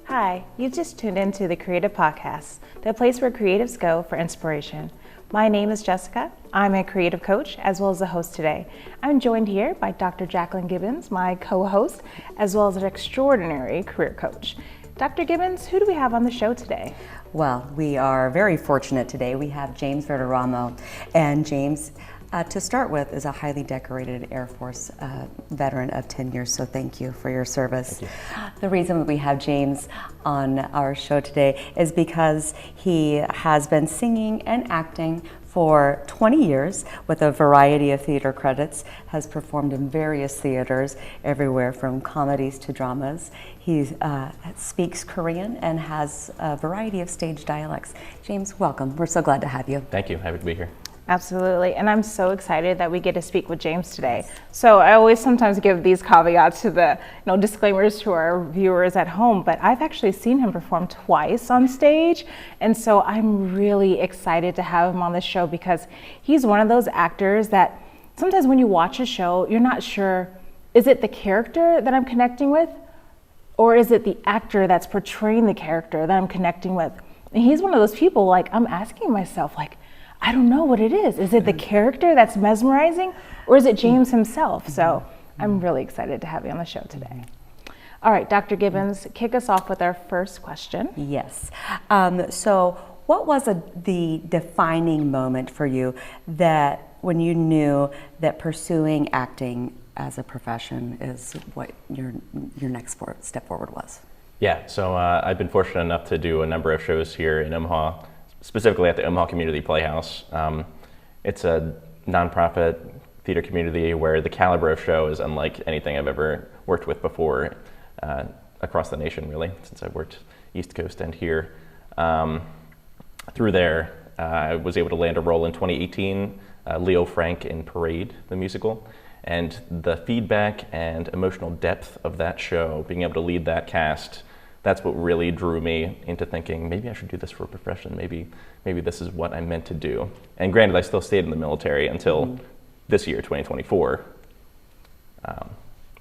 Hi, you've just tuned into the Creative Podcast, the place where creatives go for inspiration. My name is Jessica. I'm a creative coach as well as the host today. I'm joined here by Dr. Jacqueline Gibbons, my co-host, as well as an extraordinary career coach. Dr. Gibbons, who do we have on the show today? Well, we are very fortunate today. We have James Verderamo, and James, to start with, is a highly decorated Air Force veteran of 10 years, so thank you for your service. Thank you. The reason we have James on our show today is because he has been singing and acting for 20 years with a variety of theater credits, has performed in various theaters, everywhere from comedies to dramas. He speaks Korean and has a variety of stage dialects. James, welcome. We're so glad to have you. Thank you. Happy to be here. Absolutely, and I'm so excited that we get to speak with James today. So I always sometimes give these caveats to the disclaimers to our viewers at home, but I've actually seen him perform twice on stage, and so I'm really excited to have him on the show because he's one of those actors that sometimes when you watch a show, you're not sure, is it the character that I'm connecting with, or is it the actor that's portraying the character that I'm connecting with? And he's one of those people, like, I'm asking myself, like, I don't know what it is. Is it the character that's mesmerizing, or is it James himself? So I'm really excited to have you on the show today. All right, Dr. Gibbons, kick us off with our first question. Yes. So what was the defining moment for you that when you knew that pursuing acting as a profession is what your next step forward was? Yeah, so I've been fortunate enough to do a number of shows here in Omaha, specifically at the Omaha Community Playhouse. It's a nonprofit theater community where the caliber of show is unlike anything I've ever worked with before across the nation, really, since I've worked East Coast and here. Through there, I was able to land a role in 2018, Leo Frank in Parade, the musical. And the feedback and emotional depth of that show, being able to lead that cast, that's what really drew me into thinking, maybe I should do this for a profession. Maybe this is what I'm meant to do. And granted, I still stayed in the military until this year, 2024.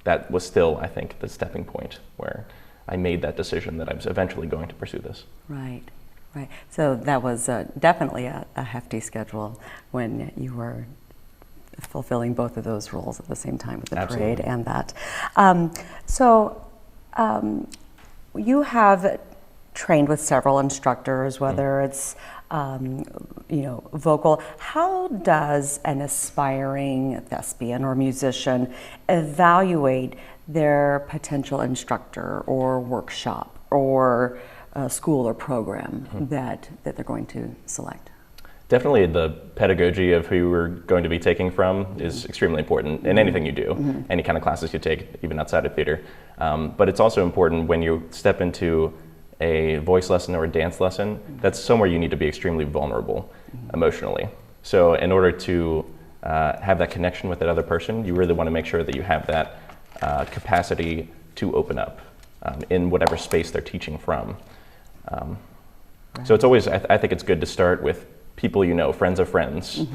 That was still, I think, the stepping point where I made that decision that I was eventually going to pursue this. Right. So that was definitely a hefty schedule when you were fulfilling both of those roles at the same time with the Absolutely. Parade and that. You have trained with several instructors, whether it's vocal. How does an aspiring thespian or musician evaluate their potential instructor or workshop or school or program that they're going to select? Definitely the pedagogy of who we're going to be taking from is extremely important in anything you do, any kind of classes you take, even outside of theater. But it's also important when you step into a voice lesson or a dance lesson, that's somewhere you need to be extremely vulnerable emotionally. So in order to have that connection with that other person, you really want to make sure that you have that capacity to open up in whatever space they're teaching from. So it's always, I think it's good to start with people you know, friends of friends,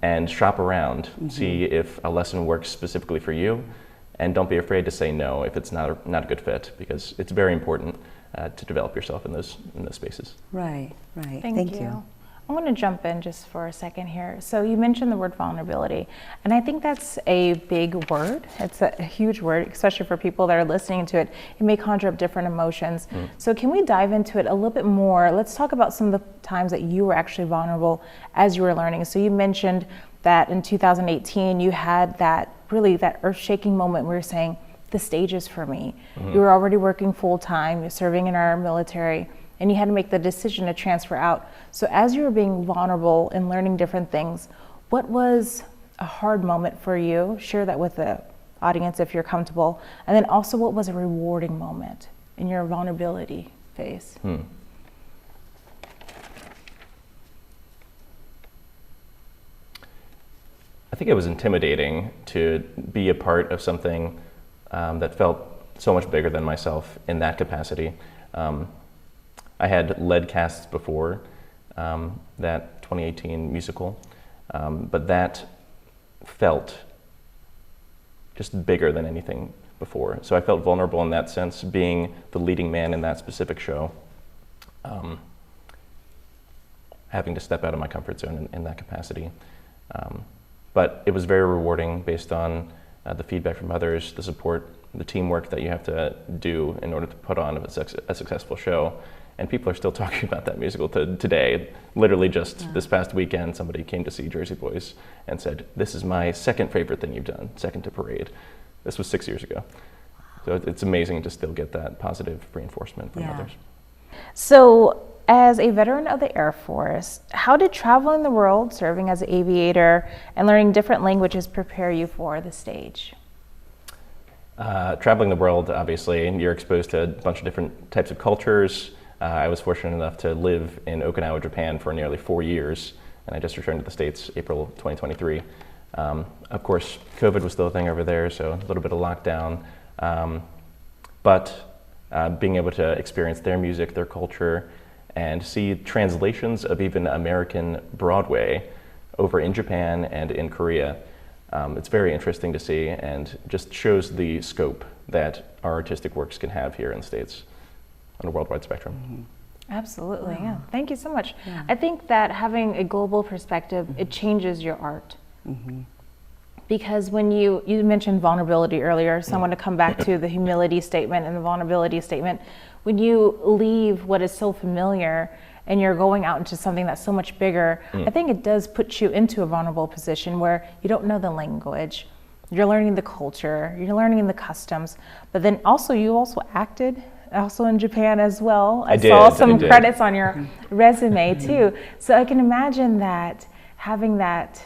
and shop around, see if a lesson works specifically for you, and don't be afraid to say no if it's not a good fit, because it's very important to develop yourself in those spaces. Right. Thank you. I want to jump in just for a second here. So you mentioned the word vulnerability, and I think that's a big word. It's a huge word, especially for people that are listening to it. It may conjure up different emotions. So can we dive into it a little bit more? Let's talk about some of the times that you were actually vulnerable as you were learning. So you mentioned that in 2018, you had that earth-shaking moment where you're saying, the stage is for me. You were already working full-time, you're serving in our military, and you had to make the decision to transfer out. So as you were being vulnerable and learning different things, what was a hard moment for you? Share that with the audience if you're comfortable. And then also, what was a rewarding moment in your vulnerability phase? I think it was intimidating to be a part of something that felt so much bigger than myself in that capacity. I had led casts before that 2018 musical, but that felt just bigger than anything before. So I felt vulnerable in that sense, being the leading man in that specific show, having to step out of my comfort zone in that capacity. But it was very rewarding based on the feedback from others, the support, the teamwork that you have to do in order to put on a successful show. And people are still talking about that musical today. Literally just this past weekend, somebody came to see Jersey Boys and said, "This is my second favorite thing you've done, second to Parade." This was 6 years ago. So it's amazing to still get that positive reinforcement from others. So as a veteran of the Air Force, how did traveling the world, serving as an aviator, and learning different languages prepare you for the stage? Traveling the world, obviously, you're exposed to a bunch of different types of cultures. I was fortunate enough to live in Okinawa, Japan for nearly 4 years, and I just returned to the States April 2023. Of course, COVID was still a thing over there, so a little bit of lockdown. But being able to experience their music, their culture, and see translations of even American Broadway over in Japan and in Korea, it's very interesting to see and just shows the scope that our artistic works can have here in the States on a worldwide spectrum. Absolutely, yeah. Thank you so much. I think that having a global perspective, it changes your art. Because when you mentioned vulnerability earlier, so I want to come back to the humility statement and the vulnerability statement. When you leave what is so familiar and you're going out into something that's so much bigger, I think it does put you into a vulnerable position where you don't know the language, you're learning the culture, you're learning the customs, but then also you also acted also in Japan as well. I saw some credits on your resume too. So I can imagine that having that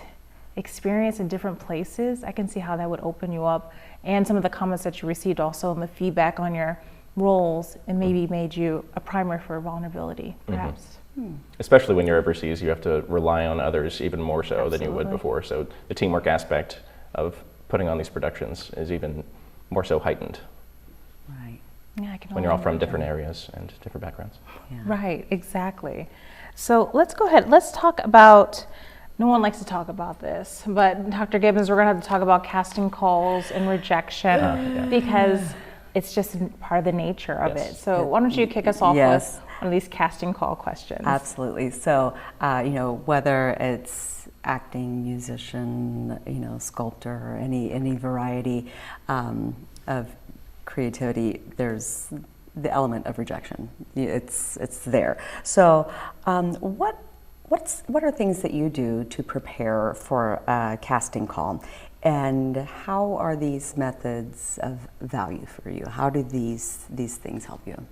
experience in different places, I can see how that would open you up. And some of the comments that you received also and the feedback on your roles, and maybe made you a primer for vulnerability, perhaps. Especially when you're overseas, you have to rely on others even more so than you would before. So the teamwork aspect of putting on these productions is even more so heightened. Right. Yeah, I can when you're all from different areas and different backgrounds. Right, exactly. So let's go ahead. Let's talk about, no one likes to talk about this, but Dr. Gibbons, we're going to have to talk about casting calls and rejection because it's just part of the nature of it. So why don't you kick us off with one of these casting call questions? Absolutely. So, whether it's acting, musician, sculptor, or any variety of creativity, there's the element of rejection. It's there. So, what are things that you do to prepare for a casting call, and how are these methods of value for you? How do these things help you?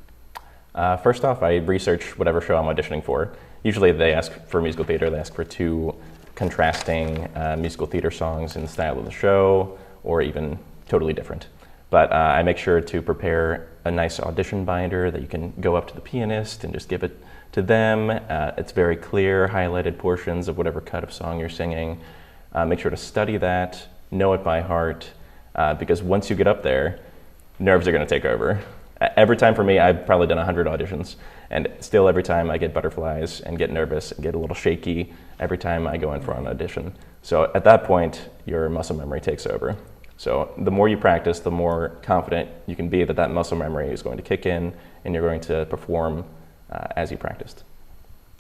First off, I research whatever show I'm auditioning for. Usually they ask for musical theater, they ask for 2 contrasting musical theater songs in the style of the show, or even totally different. But I make sure to prepare a nice audition binder that you can go up to the pianist and just give it to them. It's very clear, highlighted portions of whatever cut of song you're singing. Make sure to study that, know it by heart, because once you get up there, nerves are going to take over. Every time for me, I've probably done 100 auditions, and still every time I get butterflies and get nervous and get a little shaky every time I go in for an audition. So at that point, your muscle memory takes over. So the more you practice, the more confident you can be that that muscle memory is going to kick in and you're going to perform as you practiced.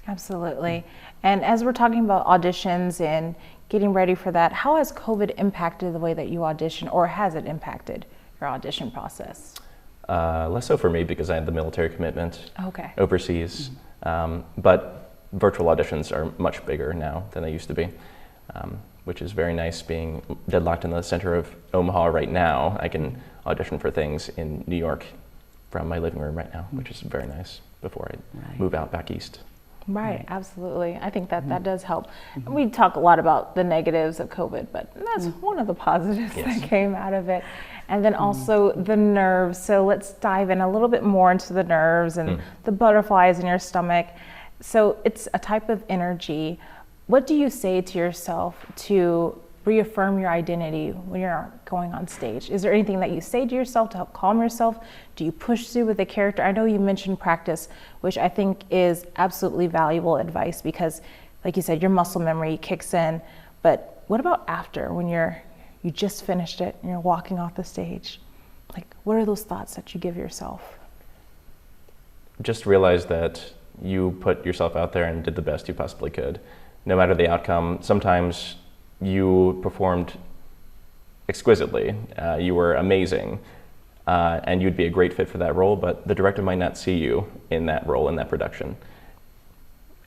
Absolutely. And as we're talking about auditions and getting ready for that, how has COVID impacted the way that you audition, or has it impacted your audition process? Less so for me because I had the military commitment overseas, but virtual auditions are much bigger now than they used to be, which is very nice. Being deadlocked in the center of Omaha right now, I can audition for things in New York from my living room right now, which is very nice before I move out back east. Right, absolutely. I think that that does help. We talk a lot about the negatives of COVID, but that's one of the positives that came out of it. And then also the nerves. So let's dive in a little bit more into the nerves and the butterflies in your stomach. So it's a type of energy. What do you say to yourself to reaffirm your identity when you're going on stage? Is there anything that you say to yourself to help calm yourself? Do you push through with the character? I know you mentioned practice, which I think is absolutely valuable advice because, like you said, your muscle memory kicks in. But what about after, when you're you just finished it and you're walking off the stage. Like, what are those thoughts that you give yourself? Just realize that you put yourself out there and did the best you possibly could. No matter the outcome, sometimes you performed exquisitely, you were amazing, and you'd be a great fit for that role, but the director might not see you in that role, in that production.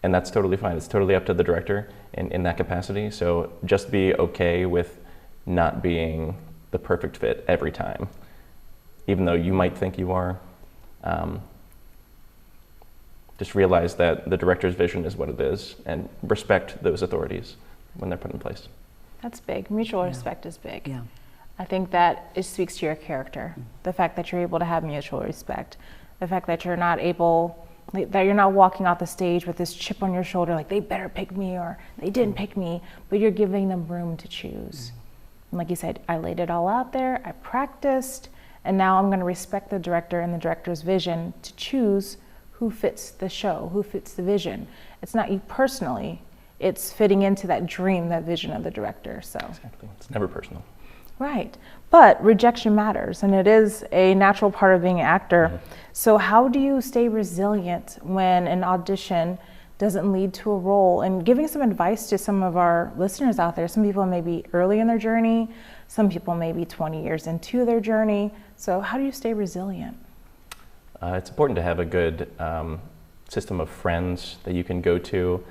And that's totally fine. It's totally up to the director in that capacity. So just be okay with not being the perfect fit every time, even though you might think you are. Just realize that the director's vision is what it is, and respect those authorities when they're put in place. That's big. Mutual respect is big. Yeah. I think that it speaks to your character. The fact that you're able to have mutual respect. The fact that you're not walking off the stage with this chip on your shoulder, like they better pick me or they didn't pick me, but you're giving them room to choose. And like you said, I laid it all out there, I practiced, and now I'm going to respect the director and the director's vision to choose who fits the show, who fits the vision. It's not you personally, it's fitting into that dream, that vision of the director. So Exactly. It's never personal. Right. But rejection matters, and it is a natural part of being an actor. Mm-hmm. So how do you stay resilient when an audition doesn't lead to a role? And giving some advice to some of our listeners out there. Some people may be early in their journey. Some people may be 20 years into their journey. So how do you stay resilient? It's important to have a good system of friends that you can go to,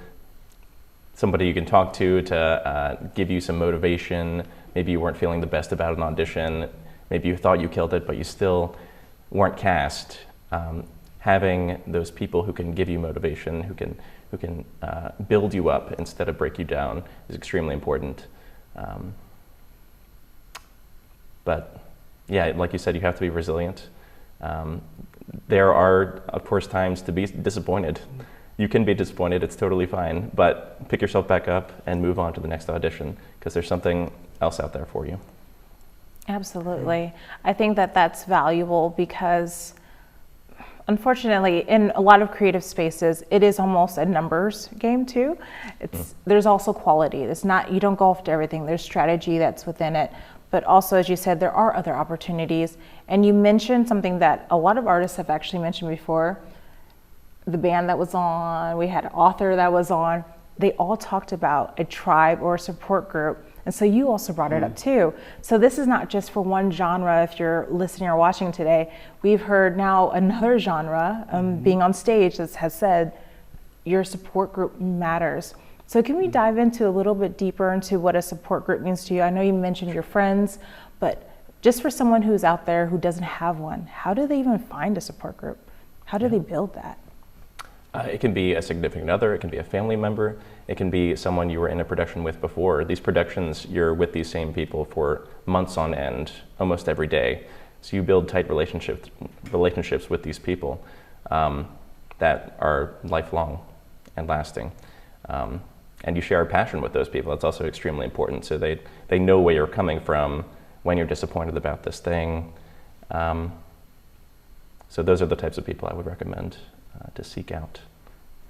somebody you can talk to give you some motivation. Maybe you weren't feeling the best about an audition. Maybe you thought you killed it, but you still weren't cast. Having those people who can give you motivation, who can build you up instead of break you down, is extremely important. But yeah, like you said, you have to be resilient. There are, of course, times to be disappointed. You can be disappointed, it's totally fine, but pick yourself back up and move on to the next audition, because there's something else out there for you. Absolutely. I think that that's valuable because, unfortunately, in a lot of creative spaces, it is almost a numbers game too. There's also quality. It's not, you don't go after everything. There's strategy that's within it. But also, as you said, there are other opportunities. And you mentioned something that a lot of artists have actually mentioned before. The band that was on, we had an author that was on, they all talked about a tribe or a support group. And so you also brought it up too. So this is not just for one genre. If you're listening or watching today, we've heard now another genre being on stage that has said your support group matters. So can we dive into a little bit deeper into what a support group means to you? I know you mentioned your friends, but just for someone who's out there who doesn't have one, how do they even find a support group? How do they build that? It can be a significant other, it can be a family member, it can be someone you were in a production with before. These productions, you're with these same people for months on end, almost every day. So you build tight relationships with these people that are lifelong and lasting. And you share a passion with those people. That's also extremely important. So they know where you're coming from when you're disappointed about this thing. So those are the types of people I would recommend to seek out.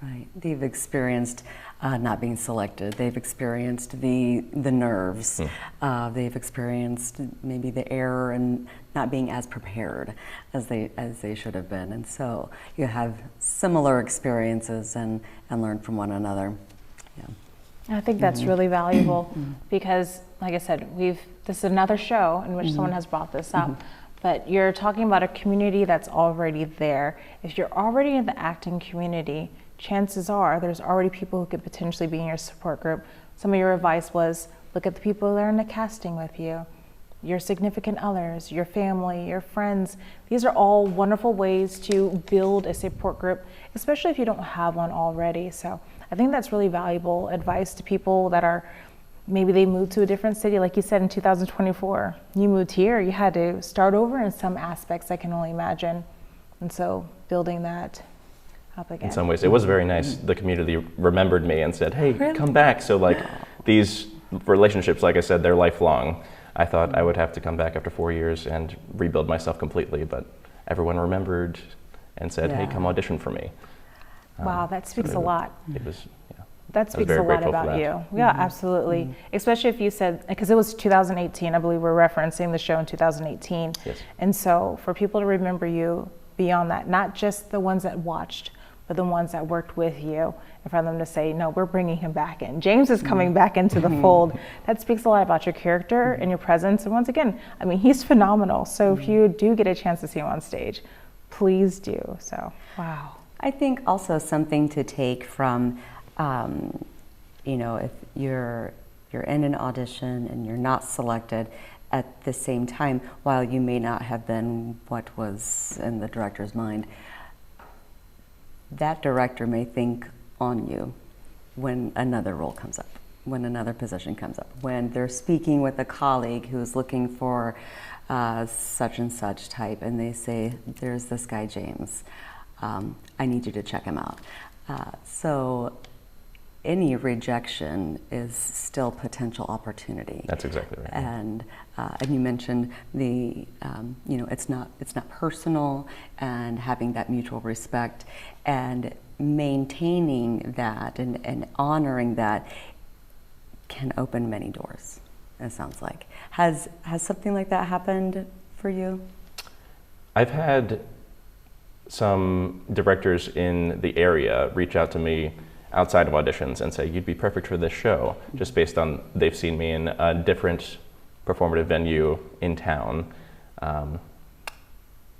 Right. They've experienced not being selected. They've experienced the nerves. They've experienced maybe the error and not being as prepared as they should have been. And so you have similar experiences and learn from one another. Yeah. I think that's really valuable because, like I said, this is another show in which someone has brought this up. But you're talking about a community that's already there. If you're already in the acting community, chances are there's already people who could potentially be in your support group. Some of your advice was look at the people that are in the casting with you, your significant others, your family, your friends. These are all wonderful ways to build a support group, especially if you don't have one already. So I think that's really valuable advice to people that are, maybe they moved to a different city. Like you said, in 2024, you moved here, you had to start over in some aspects, I can only imagine. And so building that up again. In some ways, it was very nice. The community remembered me and said, hey, come back. So like these relationships, like I said, they're lifelong. I thought I would have to come back after 4 years and rebuild myself completely, but everyone remembered and said, hey, come audition for me. Wow, that speaks a lot. It was that speaks a very lot grateful for about that. you. Yeah, absolutely. Especially if you said, because it was 2018, I believe we're referencing the show in 2018. Yes. And so for people to remember you beyond that, not just the ones that watched, but the ones that worked with you, and for them to say, no, we're bringing him back in. James is coming back into the fold. That speaks a lot about your character and your presence. And once again, I mean, he's phenomenal. So if you do get a chance to see him on stage, please do. So, wow. I think also something to take from, if you're in an audition and you're not selected at the same time, while you may not have been what was in the director's mind, that director may think on you when another role comes up, when another position comes up, when they're speaking with a colleague who's looking for such and such type, and they say, there's this guy, James. I need you to check him out. So any rejection is still potential opportunity. That's exactly right. And you mentioned the, it's not personal, and having that mutual respect and maintaining that and honoring that can open many doors, it sounds like. Has something like that happened for you? I've had some directors in the area reach out to me outside of auditions and say, you'd be perfect for this show, just based on they've seen me in a different performative venue in town.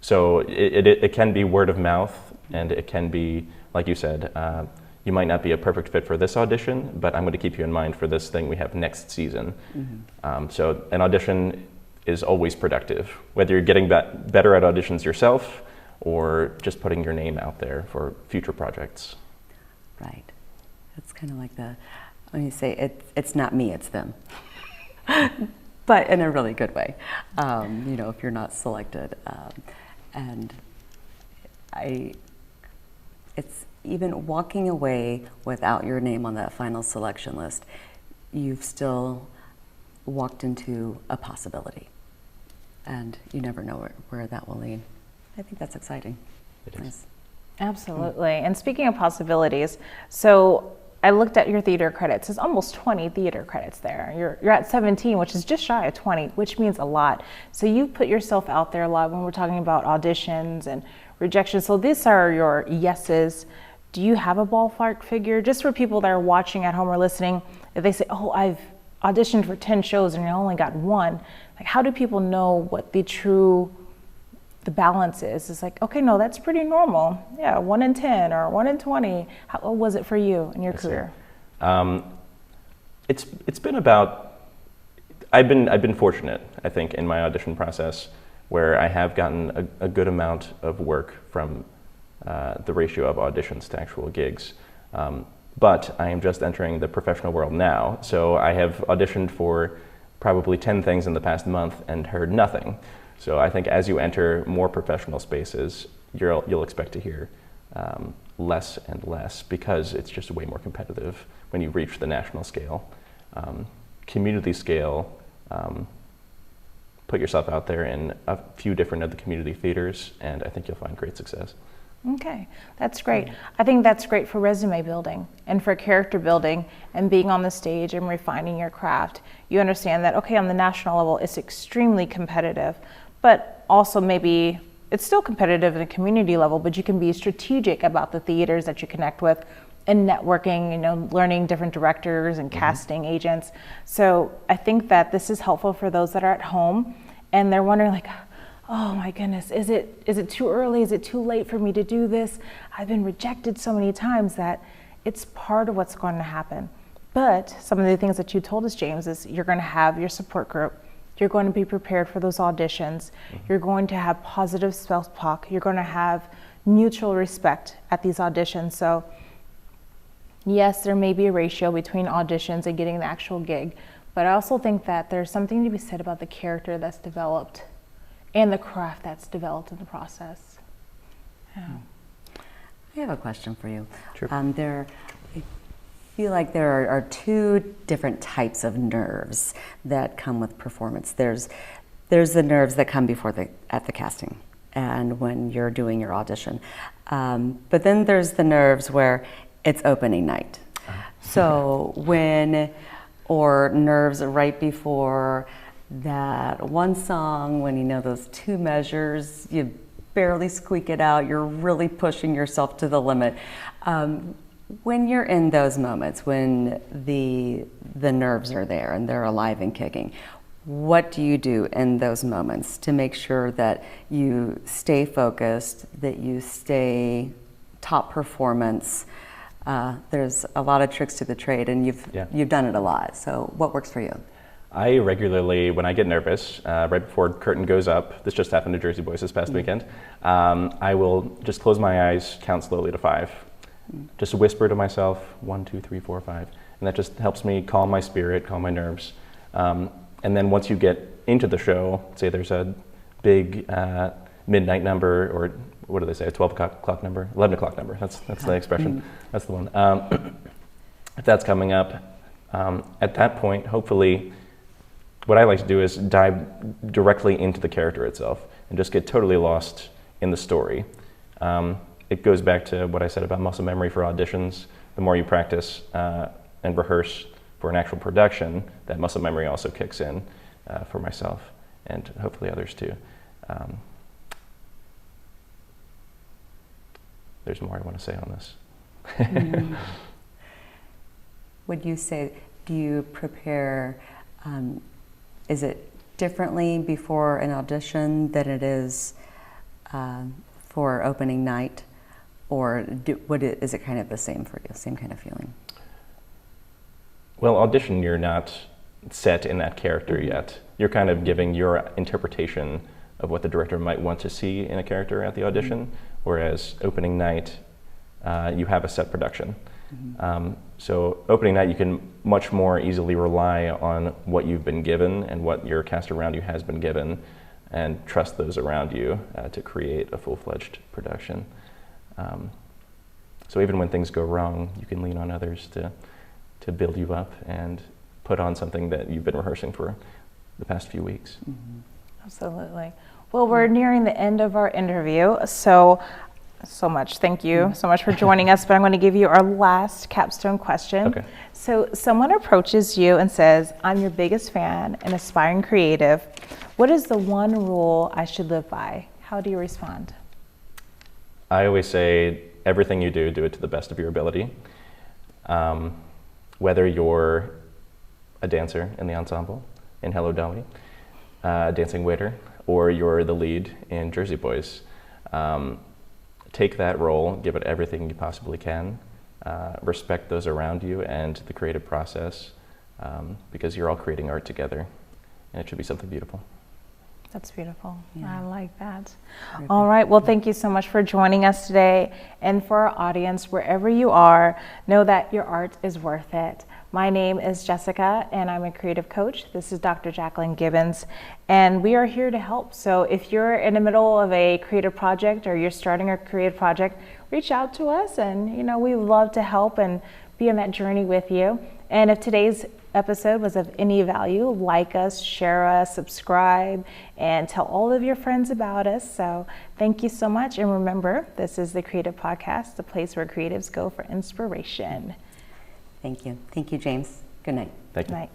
So it can be word of mouth, and it can be, like you said, you might not be a perfect fit for this audition, but I'm going to keep you in mind for this thing we have next season. So an audition is always productive, whether you're getting better at auditions yourself or just putting your name out there for future projects. Right. It's kind of like when you say it's not me, it's them. But in a really good way, if you're not selected. And it's even walking away without your name on that final selection list, you've still walked into a possibility. And you never know where that will lead. I think that's exciting. It is. Nice. Absolutely. And speaking of possibilities, so I looked at your theater credits. There's almost 20 theater credits there. You're at 17, which is just shy of 20, which means a lot. So you put yourself out there a lot when we're talking about auditions and rejections. So these are your yeses. Do you have a ballpark figure? Just for people that are watching at home or listening, if they say, oh, I've auditioned for 10 shows and I only got one, like how do people know what the balance is? It's like, okay, no, that's pretty normal. Yeah, 1 in 10 or 1 in 20. How was it for you in your career? It's been about, I've been fortunate, I think, in my audition process, where I have gotten a good amount of work from the ratio of auditions to actual gigs. But I am just entering the professional world now, so I have auditioned for probably 10 things in the past month and heard nothing. So I think as you enter more professional spaces, you'll expect to hear less and less, because it's just way more competitive when you reach the national scale. Community scale, put yourself out there in a few different of the community theaters, and I think you'll find great success. Okay, that's great. I think that's great for resume building and for character building and being on the stage and refining your craft. You understand that, okay, on the national level, it's extremely competitive, but also maybe it's still competitive at a community level, but you can be strategic about the theaters that you connect with and networking, learning different directors and casting agents. So I think that this is helpful for those that are at home and they're wondering like, oh my goodness, is it too early? Is it too late for me to do this? I've been rejected so many times that it's part of what's going to happen. But some of the things that you told us, James, is you're going to have your support group. You're going to be prepared for those auditions. You're going to have positive self-talk. You're going to have mutual respect at these auditions. So yes, there may be a ratio between auditions and getting the actual gig, but I also think that there's something to be said about the character that's developed and the craft that's developed in the process. Yeah. I have a question for you. Sure. I feel like there are two different types of nerves that come with performance. There's the nerves that come at the casting and when you're doing your audition. But then there's the nerves where it's opening night. So or nerves right before that one song, when you know those two measures, you barely squeak it out, you're really pushing yourself to the limit. When you're in those moments, when the nerves are there and they're alive and kicking, what do you do in those moments to make sure that you stay focused, that you stay top performance? There's a lot of tricks to the trade, and you've done it a lot. So what works for you? I regularly, when I get nervous, right before curtain goes up, this just happened to Jersey Boys this past weekend, I will just close my eyes, count slowly to 5. Just whisper to myself, 1, 2, 3, 4, 5. And that just helps me calm my spirit, calm my nerves. And then once you get into the show, say there's a big midnight number, or what do they say, a 12 o'clock number? 11 o'clock number, that's the expression, that's the one. If that's coming up, at that point, hopefully, what I like to do is dive directly into the character itself and just get totally lost in the story. It goes back to what I said about muscle memory for auditions. The more you practice and rehearse for an actual production, that muscle memory also kicks in for myself and hopefully others too. There's more I want to say on this. Would you say, do you prepare, is it differently before an audition than it is for opening night? Or is it kind of the same for you, same kind of feeling? Well, audition, you're not set in that character yet. You're kind of giving your interpretation of what the director might want to see in a character at the audition, whereas opening night, you have a set production. So opening night, you can much more easily rely on what you've been given and what your cast around you has been given, and trust those around you to create a full-fledged production. So even when things go wrong, you can lean on others to build you up and put on something that you've been rehearsing for the past few weeks. Absolutely. Well, we're nearing the end of our interview, so much. Thank you so much for joining us, but I'm going to give you our last capstone question. Okay. So someone approaches you and says, I'm your biggest fan and aspiring creative. What is the one rule I should live by? How do you respond? I always say, everything you do, do it to the best of your ability. Whether you're a dancer in the ensemble in Hello Dolly, dancing waiter, or you're the lead in Jersey Boys, take that role, give it everything you possibly can, respect those around you and the creative process, because you're all creating art together, and it should be something beautiful. That's beautiful. Yeah. I like that. Perfect. All right. Well, thank you so much for joining us today. And for our audience, wherever you are, know that your art is worth it. My name is Jessica, and I'm a creative coach. This is Dr. Jacqueline Gibbons, and we are here to help. So if you're in the middle of a creative project or you're starting a creative project, reach out to us, and we would love to help and be on that journey with you. And if today's episode was of any value, like us, share us, subscribe, and tell all of your friends about us. So thank you so much. And remember, this is the Creative Podcast, the place where creatives go for inspiration. Thank you. Thank you, James. Good night. Thank you. Good night.